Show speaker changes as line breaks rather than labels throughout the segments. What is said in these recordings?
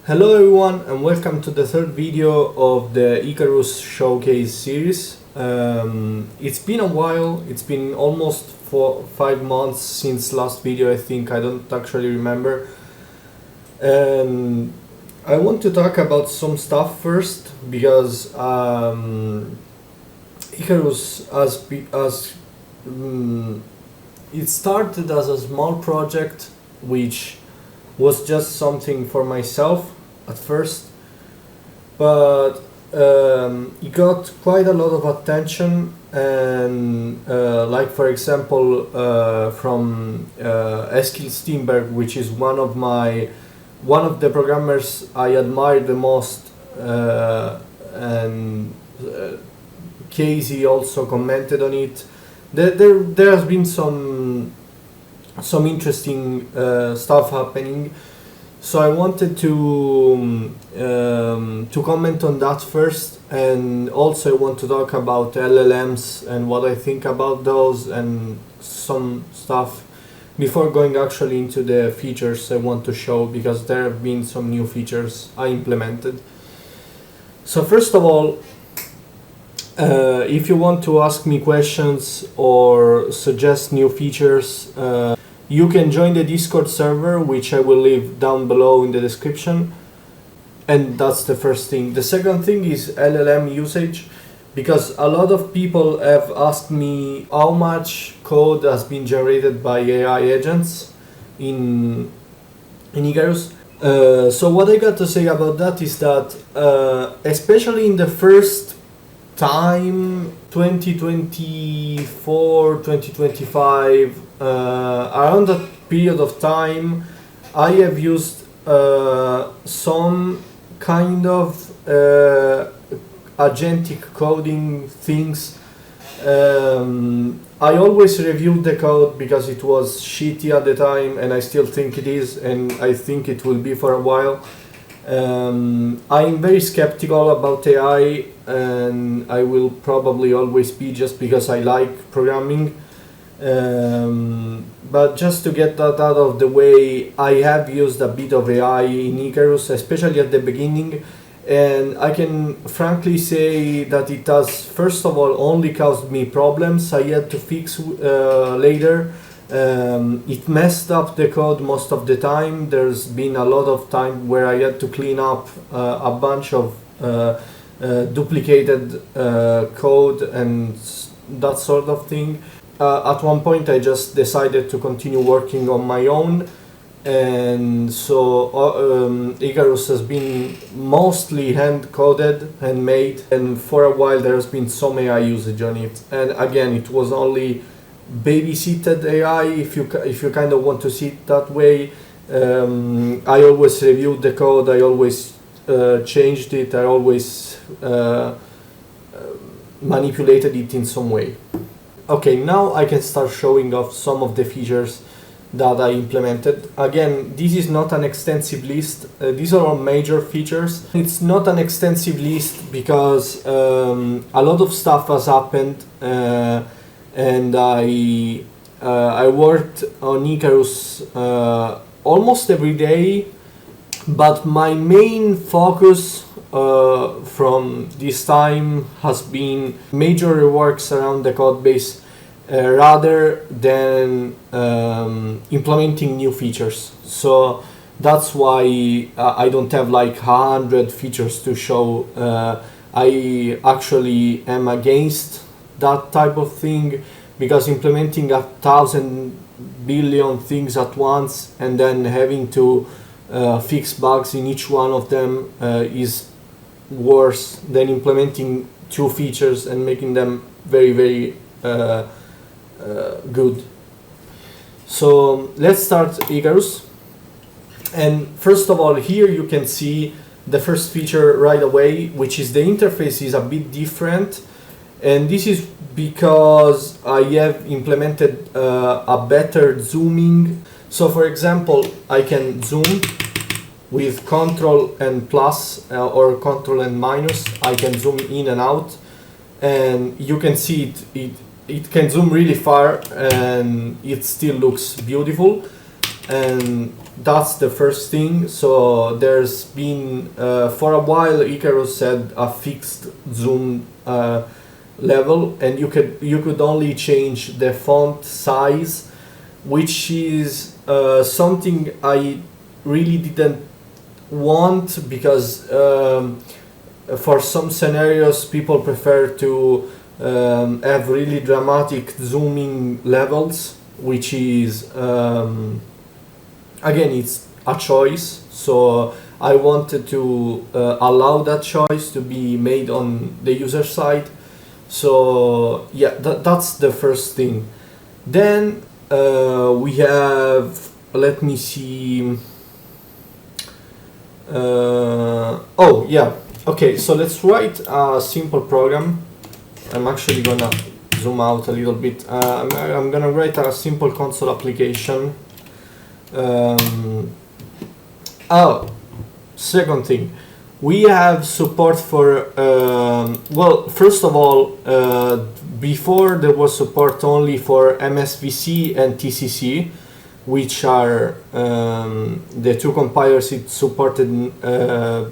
Hello everyone and welcome to the third video of the Icarus showcase series. It's been a while, it's been almost 5 months since last video, I think. I don't actually remember. And I want to talk about some stuff first because Icarus it started as a small project which was just something for myself at first, but it got quite a lot of attention, and like for example from Eskil Steenberg, which is one of the programmers I admire the most, and Casey also commented on it. There has been some interesting stuff happening, so I wanted to comment on that first, and also I want to talk about LLMs and what I think about those and some stuff before going actually into the features I want to show, because there have been some new features I implemented. So first of all, if you want to ask me questions or suggest new features, you can join the Discord server, which I will leave down below in the description. And that's the first thing. The second thing is LLM usage, because a lot of people have asked me how much code has been generated by AI agents in Icarus. So what I got to say about that is that especially in the first time, 2024, 2025, around that period of time, I have used some kind of agentic coding things. I always reviewed the code because it was shitty at the time, and I still think it is, and I think it will be for a while. I'm very skeptical about AI, and I will probably always be, just because I like programming. But just to get that out of the way, I have used a bit of AI in Icarus, especially at the beginning, and I can frankly say that it has, first of all, only caused me problems I had to fix later. It messed up the code most of the time. There's been a lot of time where I had to clean up a bunch of duplicated code and that sort of thing. At one point I just decided to continue working on my own, and so Icarus has been mostly hand-coded, handmade, and for a while there has been some AI usage on it. And again, it was only babysitted AI, if you kind of want to see it that way. I always reviewed the code, I always changed it, I always manipulated it in some way. Okay, now I can start showing off some of the features that I implemented. Again, this is not an extensive list. These are all major features. It's not an extensive list because a lot of stuff has happened, and I worked on Icarus almost every day, but my main focus from this time has been major reworks around the code base rather than implementing new features. So that's why I don't have like 100 features to show. I actually am against that type of thing, because implementing 1,000 billion things at once and then having to fix bugs in each one of them is worse than implementing 2 features and making them very, very good. So let's start Icarus. And first of all, here you can see the first feature right away, which is the interface is a bit different. And this is because I have implemented a better zooming. So for example, I can zoom with Ctrl and plus or Ctrl and minus. I can zoom in and out, and you can see it can zoom really far and it still looks beautiful. And that's the first thing. So there's been for a while Icarus had a fixed zoom level, and you could only change the font size, which is something I really didn't want, because for some scenarios people prefer to have really dramatic zooming levels, which is again, it's a choice. So I wanted to allow that choice to be made on the user side. So yeah, that's the first thing. Then we have, let me see. Oh yeah, okay, so let's write a simple program. I'm actually gonna zoom out a little bit. I'm gonna write a simple console application. Second thing, we have support for, well, first of all, before there was support only for MSVC and TCC, which are the two compilers it supported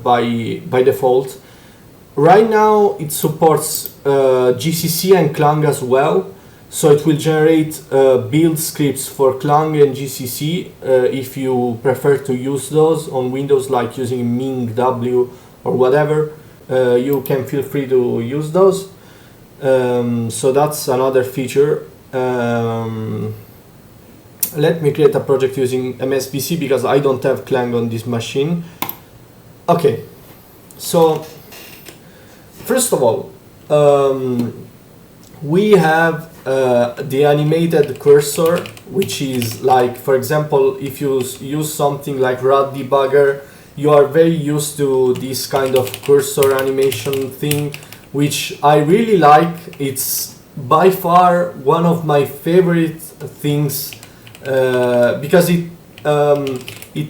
by default. Right now it supports GCC and Clang as well, so it will generate build scripts for Clang and GCC if you prefer to use those on Windows, like using Ming W or whatever. You can feel free to use those. So that's another feature. Let me create a project using MSVC because I don't have Clang on this machine. Okay, so first of all, we have the animated cursor, which is like, for example, if you use something like RAD debugger, you are very used to this kind of cursor animation thing, which I really like. It's by far one of my favorite things because it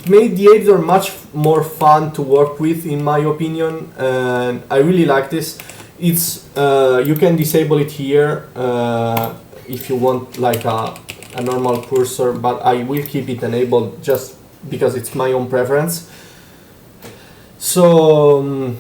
made the editor much more fun to work with, in my opinion, and I really like this. It's you can disable it here if you want like a normal cursor, but I will keep it enabled just because it's my own preference. So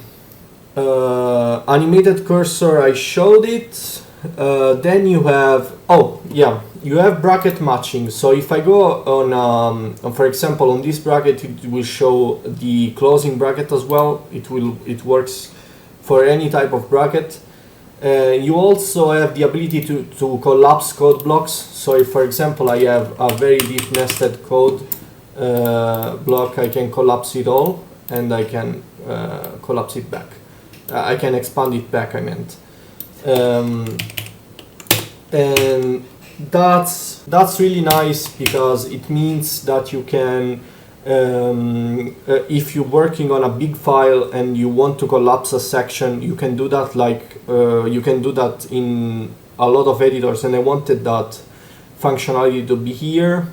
animated cursor, I showed it. Then you have, oh yeah, you have bracket matching. So if I go on, for example, on this bracket, it will show the closing bracket as well. It works for any type of bracket. You also have the ability to collapse code blocks. So if, for example, I have a very deep nested code block, I can collapse it all, and I can collapse it back. I can expand it back, I meant. And that's really nice because it means that you can, if you're working on a big file and you want to collapse a section, you can do that. Like you can do that in a lot of editors, and I wanted that functionality to be here.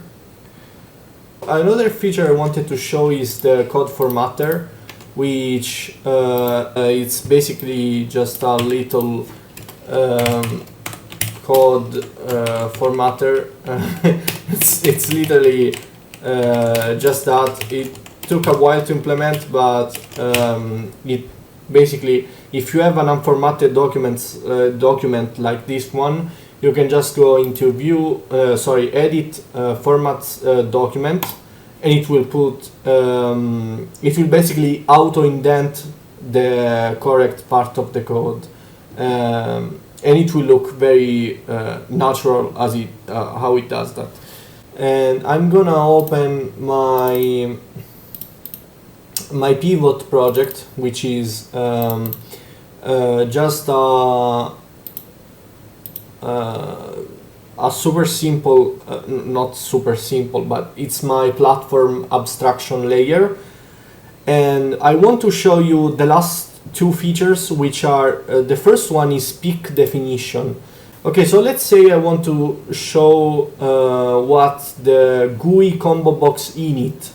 Another feature I wanted to show is the code formatter, which it's basically just a little code formatter. It's literally just that. It took a while to implement, but it basically, if you have an unformatted document like this one, you can just go into view, edit format document, and it will put, it will basically auto indent the correct part of the code, and it will look very natural as it how it does that. And I'm gonna open my pivot project, which is just a super simple, not super simple, but it's my platform abstraction layer. And I want to show you the last two features, which are, the first one is peak definition. Okay, so let's say I want to show what the GUI combo box init.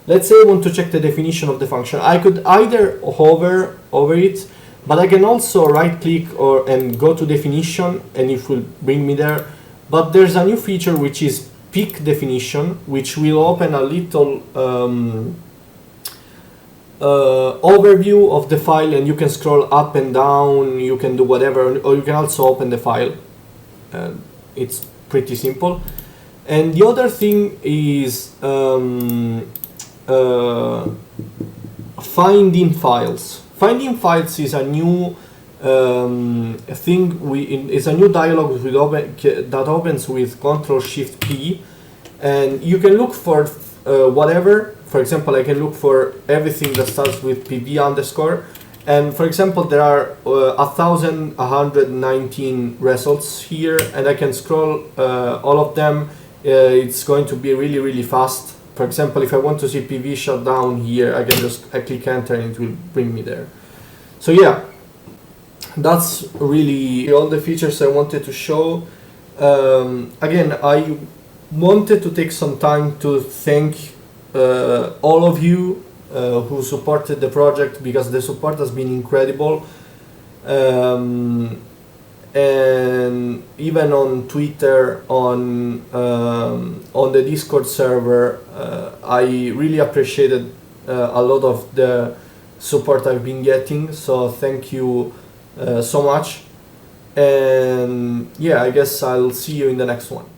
Let's say I want to check the definition of the function. I could either hover over it, but I can also right click and go to definition, and it will bring me there. But there's a new feature which is peak definition, which will open a little overview of the file, and you can scroll up and down, you can do whatever, or you can also open the file. It's pretty simple. And the other thing is finding files. Finding files is a new thing. It's a new dialog that opens with Ctrl+Shift+P, and you can look for whatever. For example, I can look for everything that starts with PV underscore, and for example, there are 1,119 results here, and I can scroll all of them. It's going to be really, really fast. For example, if I want to see PV shutdown here, I can just click enter and it will bring me there. So yeah, that's really all the features I wanted to show. Again, I wanted to take some time to thank all of you who supported the project, because the support has been incredible. And even on Twitter, on the Discord server, I really appreciated a lot of the support I've been getting. So thank you so much. And yeah, I guess I'll see you in the next one.